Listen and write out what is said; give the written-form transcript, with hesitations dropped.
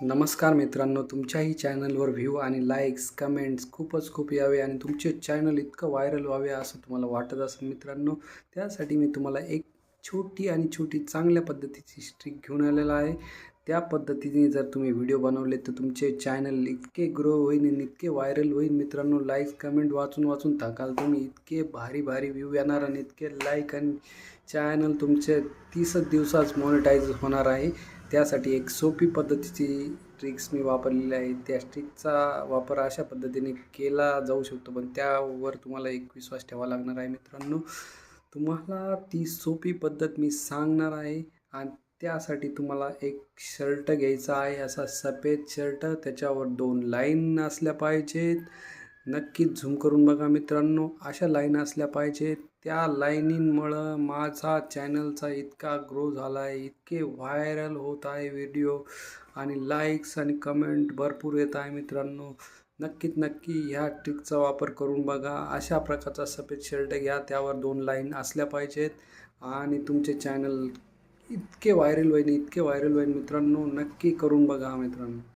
नमस्कार मित्रांनो, तुमच्याही चॅनलवर व्ह्यू आणि लाईक्स, कमेंट्स खूप यावे आणि तुमचे चॅनल इतकं व्हायरल व्हावे असं तुम्हाला वाटत असेल मित्रांनो, त्यासाठी मी तुम्हाला एक छोटी चांगल्या पद्धतीची ट्रिक घेऊन आलेला आहे. त्या पद्धतीने जर तुम्ही व्हिडिओ बनवले तर तुमचे चॅनल इतके ग्रो होईल आणि इतके व्हायरल होईल मित्रांनो, लाईक्स, कमेंट वाचून थकाल तुम्ही. इतके भारी व्ह्यू येणार आणि इतके लाईक आणि चॅनल तुमचे 30च दिवसात मॉनिटाईज होणार आहे. त्यासाठी एक सोपी पद्धतीची ट्रिक्स मी वापरलेली आहे. त्या ट्रिकचा वापर अशा पद्धतीने केला जाऊ शकतो, पण त्यावर तुम्हाला एक विश्वास ठेवावा लागणार आहे मित्रांनो. तुम्हाला ती सोपी पद्धत मी सांगणार आहे आणि त्यासाठी तुम्हाला एक शर्ट घ्यायचा आहे, असा सफेद शर्ट. त्याच्यावर 2 लाईन असल्या पाहिजेत. नक्कीच झूम करून बघा मित्रांनो, अशा लाईन असल्या पाहिजेत. त्या लाईनींमुळं माझा चॅनलचा इतका ग्रो झाला आहे, इतके व्हायरल होत आहे व्हिडिओ आणि लाईक्स आणि कमेंट भरपूर येत आहे मित्रांनो. नक्की ह्या ट्रिकचा वापर करून बघा. अशा प्रकारचा सफेद शर्ट घ्या, त्यावर 2 लाईन असल्या पाहिजेत आणि तुमचे चॅनल इतके व्हायरल होईल मित्रांनो. नक्की करून बघा मित्रांनो.